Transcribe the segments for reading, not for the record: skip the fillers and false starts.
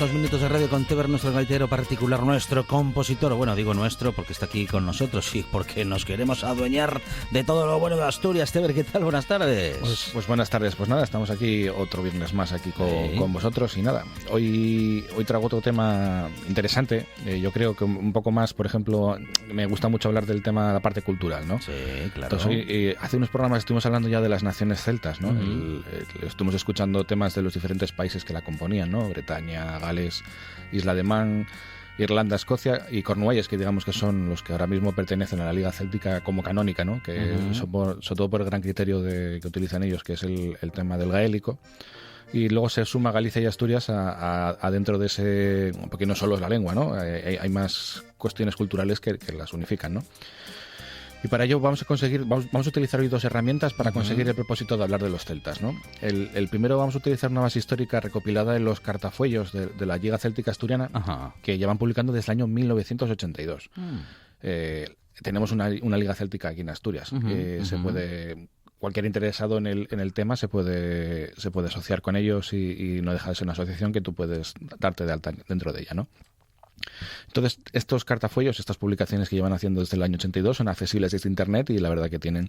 2 minutos de radio con Teber, nuestro gaitero particular, nuestro compositor. Bueno, digo nuestro porque está aquí con nosotros y porque nos queremos adueñar de todo lo bueno de Asturias. Teber, ¿qué tal? Buenas tardes. Pues buenas tardes. Pues nada, estamos aquí otro viernes más aquí con vosotros y nada. Hoy traigo otro tema interesante. Yo creo que un poco más, por ejemplo, me gusta mucho hablar del tema de la parte cultural, ¿no? Sí, claro. Entonces hoy, hace unos programas estuvimos hablando ya de las naciones celtas, ¿no? Estuvimos escuchando temas de los diferentes países que la componían, ¿no? Bretaña, Gales, Isla de Man, Irlanda, Escocia y Cornualles, que digamos que son los que ahora mismo pertenecen a la Liga Céltica como canónica, ¿no? Que sobre todo por el gran criterio que utilizan ellos, que es el tema del gaélico. Y luego se suma Galicia y Asturias a dentro de ese, porque no solo es la lengua, ¿no? Hay más cuestiones culturales que las unifican, ¿no? Y para ello vamos a utilizar hoy dos herramientas para conseguir el propósito de hablar de los celtas, ¿no? El primero, vamos a utilizar una base histórica recopilada en los cartafuellos de la Liga Céltica Asturiana, que llevan publicando desde el año 1982. Tenemos una Liga Céltica aquí en Asturias. Cualquier interesado en el tema se puede asociar con ellos y no deja de ser una asociación que tú puedes darte de alta dentro de ella, ¿no? Entonces, estos cartafuellos, estas publicaciones que llevan haciendo desde el año 82 son accesibles desde Internet y la verdad que tienen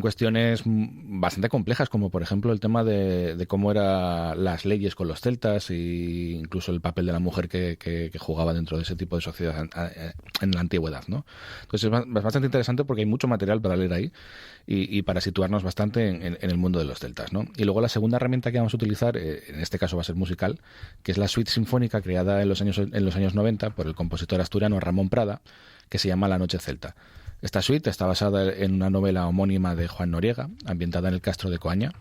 cuestiones bastante complejas, como por ejemplo el tema de cómo eran las leyes con los celtas e incluso el papel de la mujer que jugaba dentro de ese tipo de sociedad en la antigüedad, ¿no? Entonces es bastante interesante porque hay mucho material para leer ahí y para situarnos bastante en el mundo de los celtas, ¿no? Y luego la segunda herramienta que vamos a utilizar, en este caso va a ser musical, que es la suite sinfónica creada en los años 90 por el compositor asturiano Ramón Prada, que se llama La Noche Celta. Esta suite está basada en una novela homónima de Juan Noriega, ambientada en el Castro de Coaña,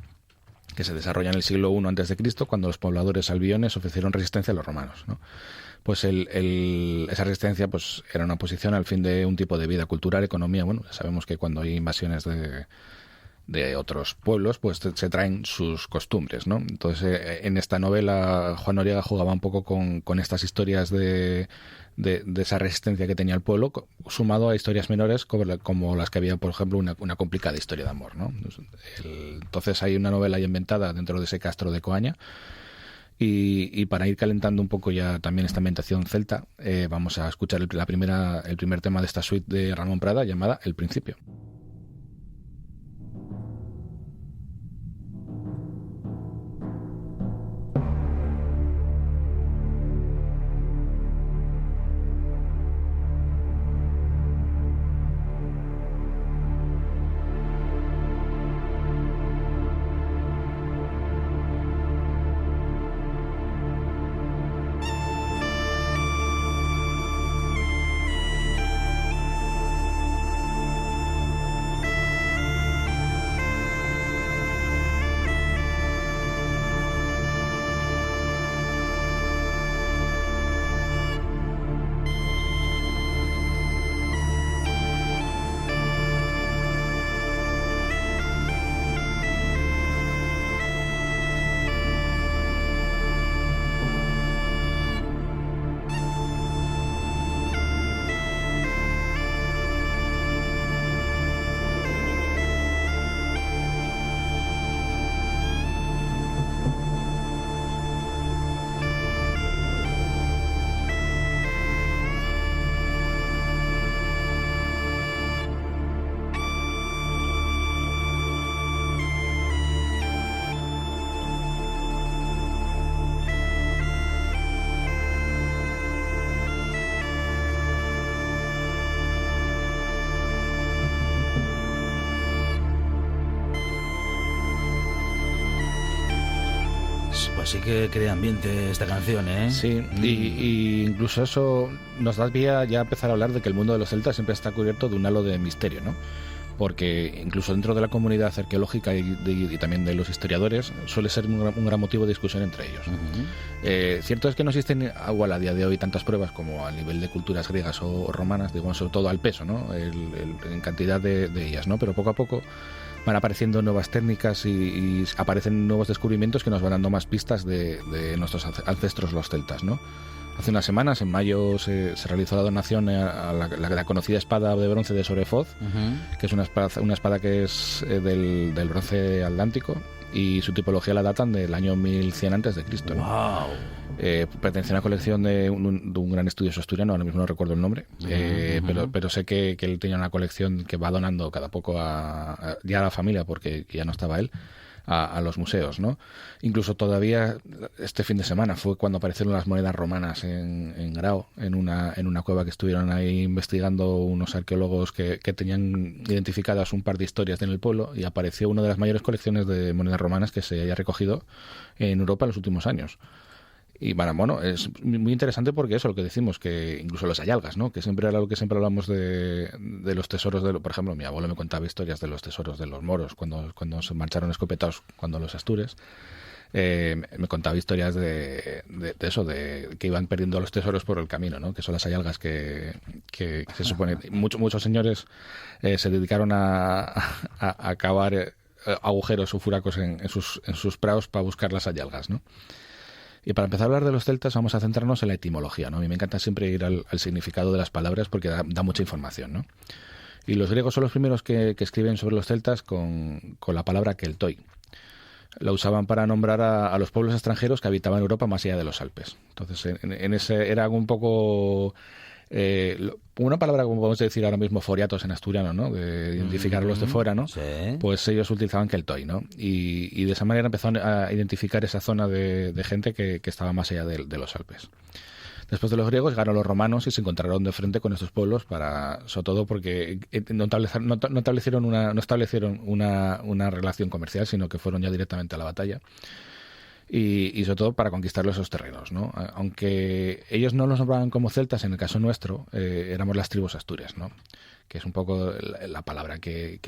que se desarrolla en el siglo I a.C., cuando los pobladores albiones ofrecieron resistencia a los romanos, ¿no? Pues esa resistencia pues era una oposición al fin de un tipo de vida cultural, economía. Bueno, sabemos que cuando hay invasiones de otros pueblos, pues se traen sus costumbres, ¿no? Entonces, en esta novela, Juan Noriega jugaba un poco con estas historias de esa resistencia que tenía el pueblo, sumado a historias menores como las que había, por ejemplo, una complicada historia de amor, ¿no? Entonces, hay una novela ahí inventada dentro de ese Castro de Coaña. Y para ir calentando un poco ya también esta ambientación celta, vamos a escuchar el primer tema de esta suite de Ramón Prada, llamada El Principio. Sí que crea ambiente esta canción, ¿eh? Sí, y incluso eso nos da vía ya a empezar a hablar de que el mundo de los celtas siempre está cubierto de un halo de misterio, ¿no? Porque incluso dentro de la comunidad arqueológica y también de los historiadores suele ser un gran motivo de discusión entre ellos. Cierto es que no existen igual a día de hoy tantas pruebas como a nivel de culturas griegas o romanas, digamos, sobre todo al peso, ¿no? En cantidad de ellas, ¿no? Pero poco a poco van apareciendo nuevas técnicas y aparecen nuevos descubrimientos que nos van dando más pistas de nuestros ancestros los celtas, ¿no? Hace unas semanas, en mayo, se realizó la donación a la conocida espada de bronce de Sorefoz, que es una espada que es del bronce atlántico, y su tipología la datan del año 1100 a.C., ¿no? ¡Wow! Pertenece a una colección de un gran estudioso asturiano, ahora mismo no recuerdo el nombre, pero sé que él tenía una colección que va donando cada poco ya a la familia, porque ya no estaba él, a los museos, ¿no? Incluso todavía este fin de semana fue cuando aparecieron las monedas romanas en Grao, en una cueva que estuvieron ahí investigando unos arqueólogos que tenían identificadas un par de historias en el pueblo, y apareció una de las mayores colecciones de monedas romanas que se haya recogido en Europa en los últimos años. Y bueno, es muy interesante porque eso, lo que decimos, que incluso los ayalgas, ¿no? Que siempre era lo que siempre hablamos de los tesoros, por ejemplo, mi abuelo me contaba historias de los tesoros de los moros cuando se marcharon escopetados cuando los astures. Me contaba historias de eso, de que iban perdiendo los tesoros por el camino, ¿no? Que son las ayalgas que se supone... Muchos señores se dedicaron a cavar agujeros o furacos en sus prados para buscar las ayalgas, ¿no? Y para empezar a hablar de los celtas vamos a centrarnos en la etimología, ¿no? A mí me encanta siempre ir al significado de las palabras porque da mucha información, ¿no? Y los griegos son los primeros que escriben sobre los celtas con la palabra keltoi. La usaban para nombrar a los pueblos extranjeros que habitaban Europa más allá de los Alpes. Entonces, en ese era un poco... una palabra, como podemos decir ahora mismo, foriatos en asturiano, ¿no? De identificar a los de fuera, ¿no? Sí. Pues ellos utilizaban keltoi, ¿no? Y de esa manera empezaron a identificar esa zona de gente que estaba más allá de los Alpes. Después de los griegos llegaron los romanos y se encontraron de frente con estos pueblos sobre todo porque no establecieron una relación comercial, sino que fueron ya directamente a la batalla. Y sobre todo para conquistar esos terrenos, ¿no? Aunque ellos no los nombraban como celtas, en el caso nuestro éramos las tribus asturias, ¿no? Que es un poco la palabra que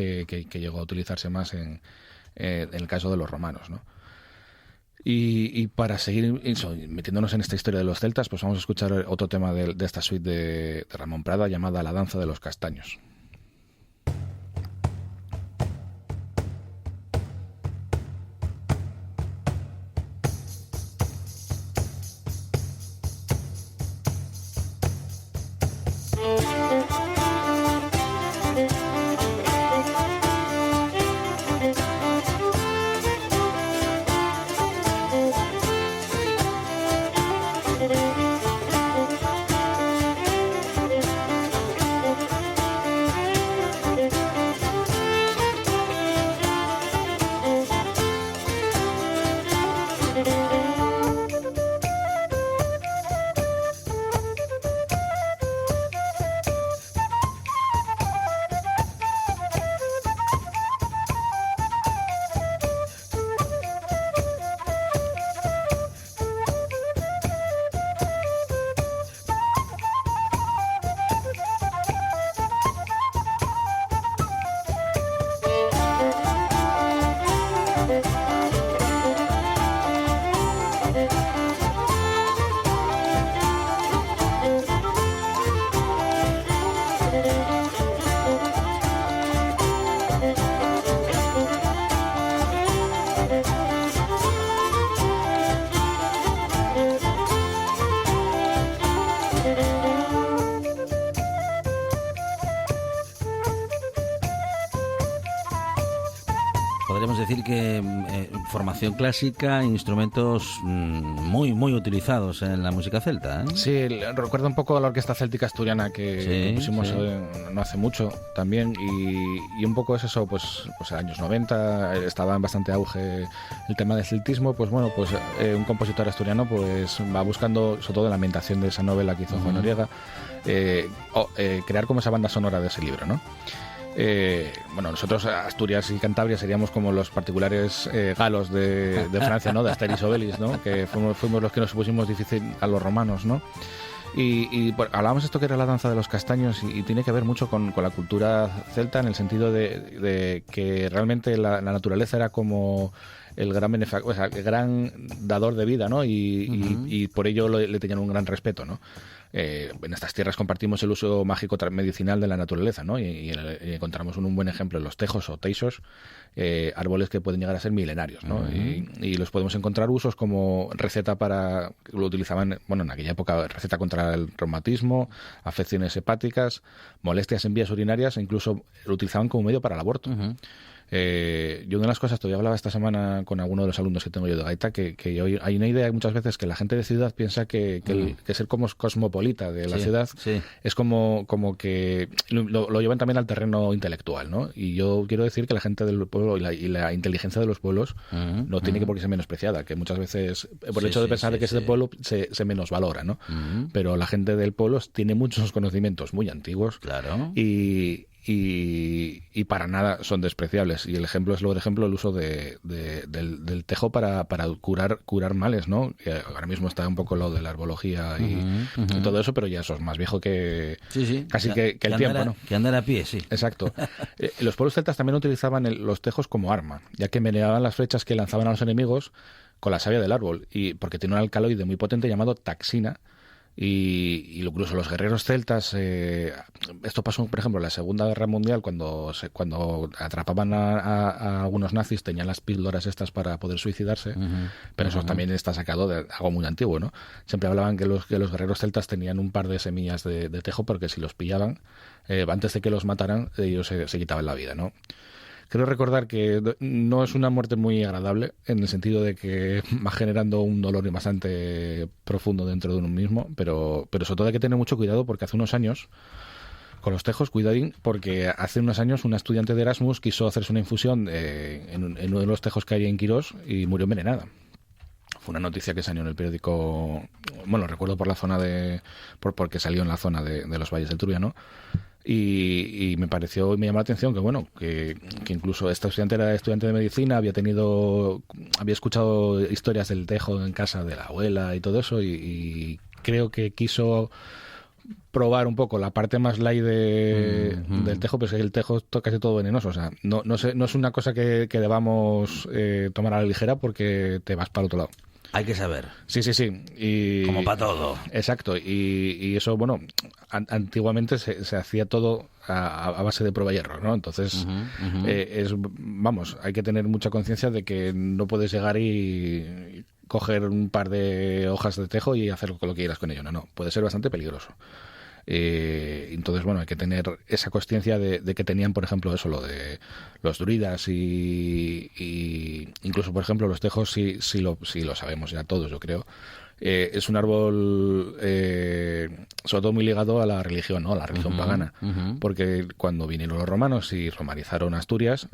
llegó a utilizarse más en el caso de los romanos, ¿no? Y para seguir metiéndonos en esta historia de los celtas, pues vamos a escuchar otro tema de esta suite de Ramón Prada llamada La danza de los castaños. Podríamos decir que formación clásica, instrumentos muy utilizados en la música celta, ¿eh? Sí, recuerda un poco a la Orquesta Céltica Asturiana que pusimos no hace mucho también, y un poco es eso, pues en años 90 estaba en bastante auge el tema del celtismo. Pues bueno, pues un compositor asturiano pues va buscando, sobre todo en la ambientación de esa novela que hizo Juan Noriega, crear como esa banda sonora de ese libro, ¿no? Bueno, nosotros Asturias y Cantabria seríamos como los particulares galos de Francia, ¿no? De Asterix y Obelix, ¿no? Que fuimos los que nos pusimos difícil a los romanos, ¿no? Y hablábamos de esto que era la danza de los castaños, y tiene que ver mucho con la cultura celta, en el sentido de que realmente la naturaleza era como el gran el gran dador de vida, ¿no? Y por ello le tenían un gran respeto, ¿no? En estas tierras compartimos el uso mágico medicinal de la naturaleza, ¿no? Y encontramos un buen ejemplo en los tejos o teixos, árboles que pueden llegar a ser milenarios, ¿no? Y los podemos encontrar usos como receta lo utilizaban, bueno, en aquella época, receta contra el reumatismo, afecciones hepáticas, molestias en vías urinarias, e incluso lo utilizaban como medio para el aborto. Yo una de las cosas, todavía hablaba esta semana con alguno de los alumnos que tengo yo de gaita, que hay una idea muchas veces que la gente de ciudad piensa que ser como cosmopolita de la ciudad es como que lo llevan también al terreno intelectual, ¿no? Y yo quiero decir que la gente del pueblo y la inteligencia de los pueblos no tiene que por qué ser menospreciada, que muchas veces por el hecho de pensar que es del pueblo se menosvalora, ¿no? Pero la gente del pueblo tiene muchos conocimientos muy antiguos, claro, y para nada son despreciables. Y el ejemplo es luego, de ejemplo, el uso del tejo para curar males, ¿no? Que ahora mismo está un poco lo de la herbología y todo eso, pero ya eso es más viejo que casi que el tiempo, ¿no? Que andar a pie, sí. Exacto. Los pueblos celtas también utilizaban los tejos como arma, ya que meneaban las flechas que lanzaban a los enemigos con la savia del árbol, y porque tiene un alcaloide muy potente llamado taxina. Y incluso los guerreros celtas, esto pasó, por ejemplo, en la Segunda Guerra Mundial, cuando atrapaban a algunos nazis, tenían las píldoras estas para poder suicidarse, pero eso también está sacado de algo muy antiguo, ¿no? Siempre hablaban que los guerreros celtas tenían un par de semillas de tejo, porque si los pillaban, antes de que los mataran, ellos se quitaban la vida, ¿no? Creo recordar que no es una muerte muy agradable, en el sentido de que va generando un dolor bastante profundo dentro de uno mismo, pero sobre todo hay que tener mucho cuidado, porque hace unos años, con los tejos, cuidadín, porque hace unos años una estudiante de Erasmus quiso hacerse una infusión en uno de los tejos que hay en Quirós y murió envenenada. Fue una noticia que salió en el periódico, bueno, recuerdo por la zona porque salió en la zona de los Valles del Turia, ¿no? Y me llamó la atención que incluso esta estudiante era estudiante de medicina, había escuchado historias del tejo en casa de la abuela y todo eso, y creo que quiso probar un poco la parte más light del tejo, pero es que el tejo es casi todo venenoso, o sea, no es una cosa que debamos tomar a la ligera, porque te vas para el otro lado. Hay que saber. Sí. Como para todo. Exacto. Y eso, bueno, antiguamente se hacía todo a base de prueba y error, ¿no? Entonces, hay que tener mucha conciencia de que no puedes llegar y coger un par de hojas de tejo y hacer lo que quieras con ello. No. Puede ser bastante peligroso. Entonces, bueno, hay que tener esa consciencia de que tenían, por ejemplo, eso, lo de los druidas y incluso, por ejemplo, los tejos, sí lo sabemos ya todos, yo creo. Es un árbol sobre todo muy ligado a la religión, ¿no? A la religión pagana, porque cuando vinieron los romanos y romanizaron Asturias,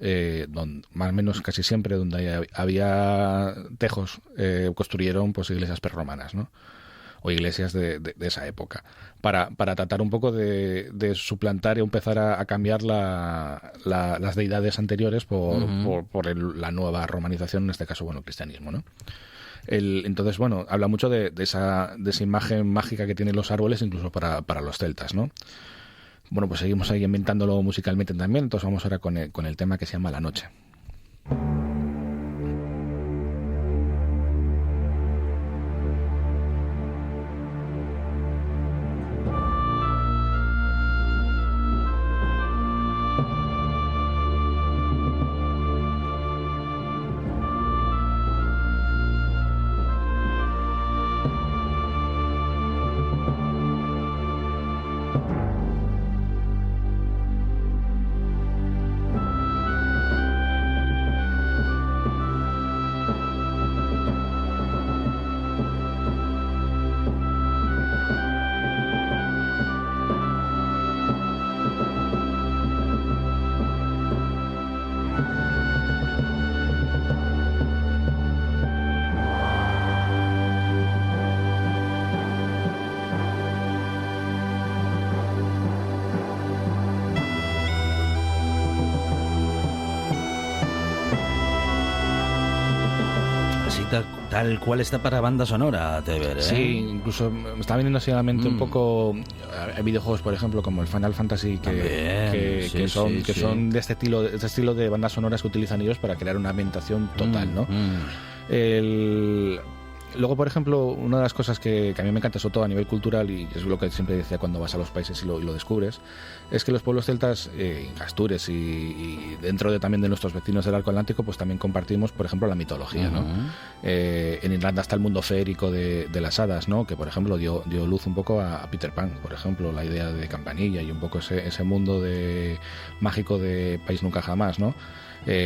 más o menos casi siempre donde había tejos, construyeron pues iglesias prerromanas, ¿no? O iglesias de esa época, para tratar un poco de suplantar y empezar a cambiar las deidades anteriores por la nueva romanización, en este caso, bueno, el cristianismo, ¿no? Entonces, bueno, habla mucho de esa imagen mágica que tienen los árboles, incluso para los celtas, ¿no? Bueno, pues seguimos ahí inventándolo musicalmente también, entonces vamos ahora con el tema que se llama La Noche. Tal cual está para banda sonora, Teber, ¿eh? Sí, incluso me está viniendo así a la mente un poco. Hay videojuegos, por ejemplo, como el Final Fantasy, que son de este estilo de bandas sonoras que utilizan ellos para crear una ambientación total, ¿no? Luego, por ejemplo, una de las cosas que a mí me encanta, sobre todo a nivel cultural, y es lo que siempre decía cuando vas a los países y lo descubres, es que los pueblos celtas, Astures y dentro también de nuestros vecinos del Arco Atlántico, pues también compartimos, por ejemplo, la mitología, ¿no? En Irlanda está el mundo feérico de las hadas, ¿no? Que, por ejemplo, dio luz un poco a Peter Pan, por ejemplo, la idea de Campanilla y un poco ese mundo mágico de País Nunca Jamás, ¿no?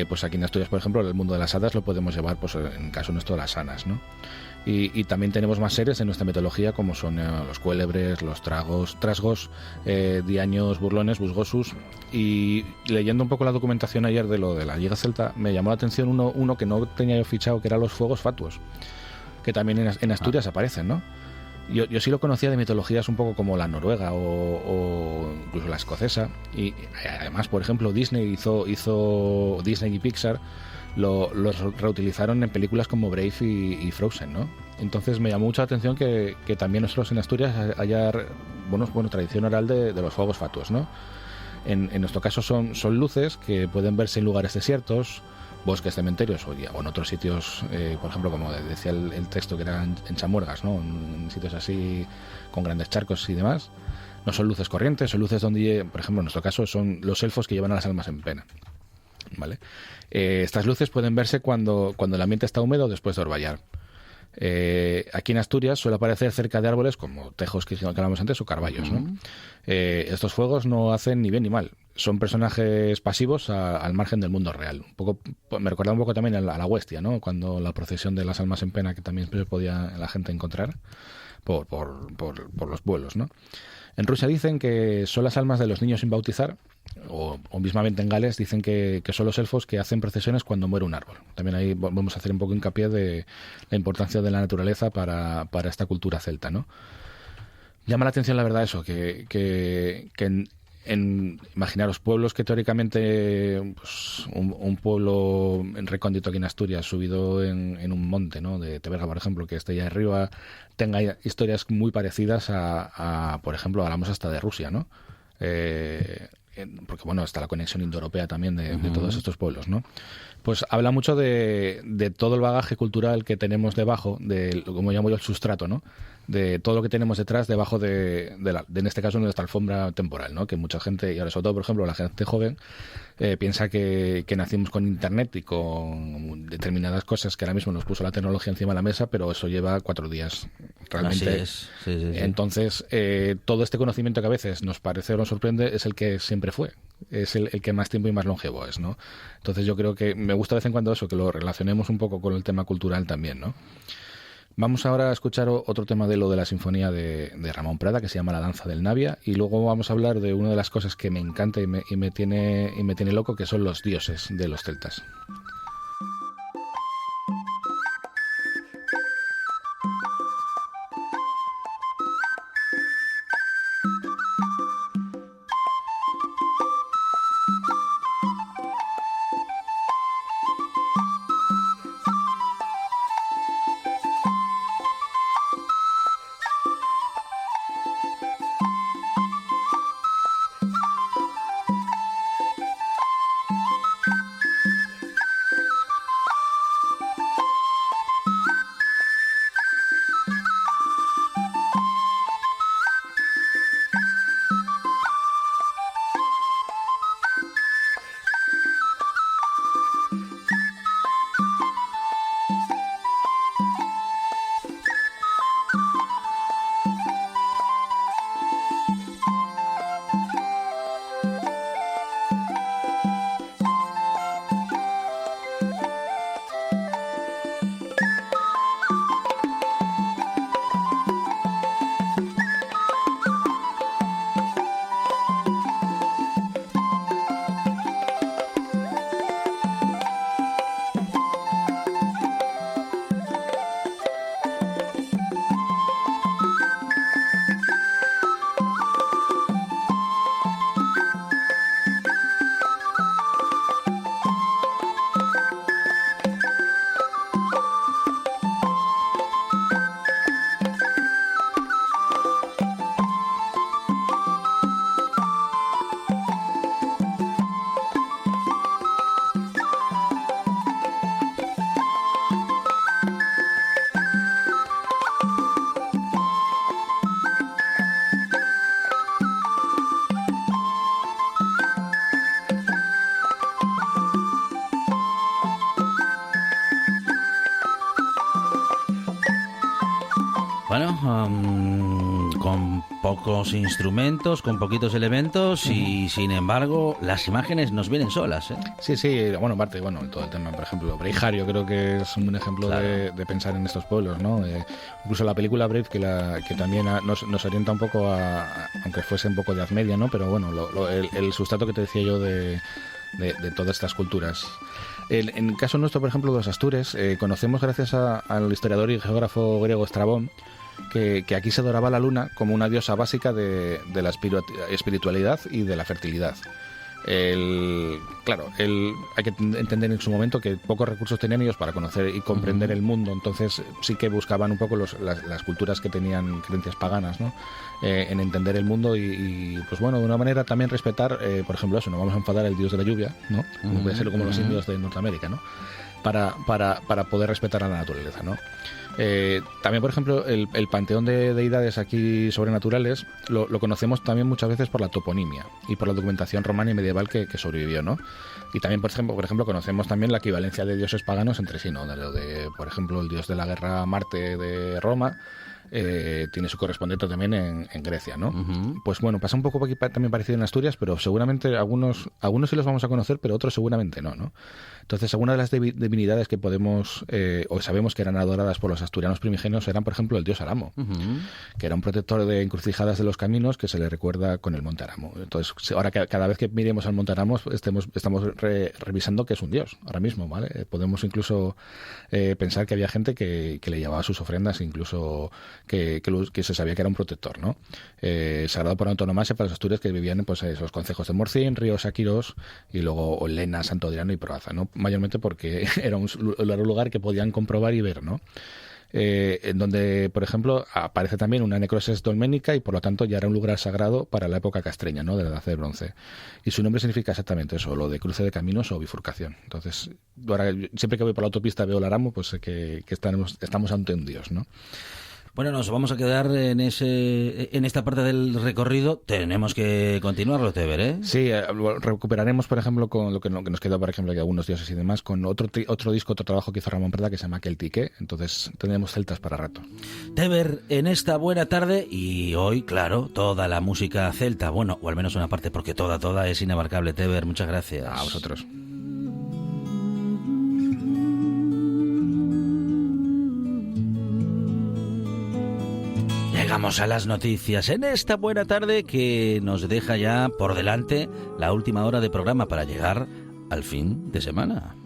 Pues aquí en Asturias, por ejemplo, el mundo de las hadas lo podemos llevar, pues en caso nuestro, las sanas, ¿no? Y también tenemos más seres en nuestra mitología, como son los cuélebres, los trasgos, diaños, burlones, busgosus. Y leyendo un poco la documentación ayer de lo de la Liga Celta, me llamó la atención uno que no tenía yo fichado, que eran los fuegos fatuos, que también en Asturias aparecen, ¿no? Yo sí lo conocía de mitologías un poco como la noruega o incluso la escocesa. Y además, por ejemplo, Disney Disney y Pixar los reutilizaron en películas como Brave y Frozen, ¿no? Entonces me llamó mucha atención que también nosotros en Asturias haya tradición oral de los fuegos fatuos, ¿no? En nuestro caso son luces que pueden verse en lugares desiertos, bosques, cementerios o en otros sitios, por ejemplo, como decía el texto, que eran en chamuergas, ¿no? En sitios así con grandes charcos y demás. No son luces corrientes, son luces donde, por ejemplo, en nuestro caso son los elfos que llevan a las almas en pena, ¿vale? Estas luces pueden verse cuando el ambiente está húmedo después de orvallar. Aquí en Asturias suele aparecer cerca de árboles como tejos que hablamos antes o carballos, ¿no? Estos fuegos no hacen ni bien ni mal, son personajes pasivos al margen del mundo real. Un poco, me recuerda un poco también a la Huestia, ¿no? Cuando la procesión de las almas en pena, que también se podía la gente encontrar por los vuelos, ¿no? En Rusia dicen que son las almas de los niños sin bautizar, o mismamente en Gales dicen que son los elfos que hacen procesiones cuando muere un árbol. También ahí vamos a hacer un poco hincapié de la importancia de la naturaleza para esta cultura celta, ¿no? Llama la atención, la verdad, eso, que imaginaros pueblos que teóricamente, pues, un pueblo recóndito aquí en Asturias, subido en un monte, ¿no? De Teberga, por ejemplo, que esté allá arriba, tenga historias muy parecidas a por ejemplo, hablamos hasta de Rusia, ¿no? Porque, bueno, está la conexión indoeuropea también de todos estos pueblos, ¿no? Pues habla mucho de todo el bagaje cultural que tenemos debajo, como llamo yo, el sustrato, ¿no? De todo lo que tenemos detrás, debajo en este caso, nuestra alfombra temporal, ¿no? Que mucha gente, y ahora sobre todo, por ejemplo, la gente joven, piensa que nacimos con Internet y con determinadas cosas que ahora mismo nos puso la tecnología encima de la mesa, pero eso lleva 4 días, realmente. Así es. Sí. Entonces, todo este conocimiento que a veces nos parece o nos sorprende es el que siempre fue, es el que más tiempo y más longevo es, ¿no? Entonces yo creo que me gusta de vez en cuando eso, que lo relacionemos un poco con el tema cultural también, ¿no? Vamos ahora a escuchar otro tema de lo de la sinfonía de Ramón Prada, que se llama La danza del Navia, y luego vamos a hablar de una de las cosas que me encanta y me tiene loco, que son los dioses de los celtas. Bueno, con pocos instrumentos, con poquitos elementos y sin embargo las imágenes nos vienen solas, ¿eh? Sí, bueno, aparte, todo el tema, por ejemplo, Braveheart, yo creo que es un buen ejemplo Claro. de pensar en estos pueblos, ¿no? Incluso la película Brave, que también nos orienta un poco aunque fuese un poco de Edad Media, ¿no? Pero bueno, el sustrato que te decía yo de todas estas culturas. En el caso nuestro, por ejemplo, de los astures, conocemos gracias al historiador y geógrafo griego Estrabón que aquí se adoraba la luna como una diosa básica de la espiritualidad y de la fertilidad. Claro, hay que entender en su momento que pocos recursos tenían ellos para conocer y comprender el mundo, entonces sí que buscaban un poco las culturas que tenían creencias paganas, ¿no? En entender el mundo y pues bueno, de una manera también respetar, por ejemplo, eso, no vamos a enfadar al dios de la lluvia, ¿no? Como puede ser como los indios de Norteamérica, ¿no? Para poder respetar a la naturaleza, ¿no? También, por ejemplo, el panteón de deidades aquí sobrenaturales lo conocemos también muchas veces por la toponimia y por la documentación romana y medieval que sobrevivió, ¿no? Y también, por ejemplo, conocemos también la equivalencia de dioses paganos entre sí, ¿no? Por ejemplo, el dios de la guerra Marte de Roma tiene su correspondiente también en Grecia, ¿no? Pues bueno, pasa un poco aquí también parecido en Asturias, pero seguramente algunos sí los vamos a conocer, pero otros seguramente no, ¿no? Entonces, algunas de las divinidades que podemos o sabemos que eran adoradas por los asturianos primigenios eran, por ejemplo, el dios Aramo, que era un protector de encrucijadas de los caminos que se le recuerda con el Monte Aramo. Entonces, ahora cada vez que miremos al Monte Aramo estamos revisando que es un dios, ahora mismo, ¿vale? Podemos incluso pensar que había gente que le llevaba sus ofrendas, incluso que se sabía que era un protector, ¿no? Sagrado por antonomasia para los asturias que vivían en esos concejos de Morcín, Ríos, Aquirós y luego Olena, Santo Adriano y Proaza, ¿no? Mayormente porque era un lugar que podían comprobar y ver, ¿no? En donde, por ejemplo, aparece también una necrosis dolménica y por lo tanto ya era un lugar sagrado para la época castreña, ¿no? De la Edad del Bronce. Y su nombre significa exactamente eso, lo de cruce de caminos o bifurcación. Entonces, ahora siempre que voy por la autopista veo el Aramo, pues sé que estamos ante un dios, ¿no? Bueno, nos vamos a quedar en esta parte del recorrido. Tenemos que continuarlo, Teber, ¿eh? Sí, recuperaremos, por ejemplo, con lo que nos quedó, por ejemplo, de algunos dioses y demás, con otro disco, otro trabajo que hizo Ramón Prada que se llama Celtique. Entonces tendremos celtas para rato. Teber, en esta buena tarde y hoy, claro, toda la música celta, bueno, o al menos una parte, porque toda es inabarcable. Teber, muchas gracias. A vosotros. Llegamos a las noticias en esta buena tarde que nos deja ya por delante la última hora de programa para llegar al fin de semana.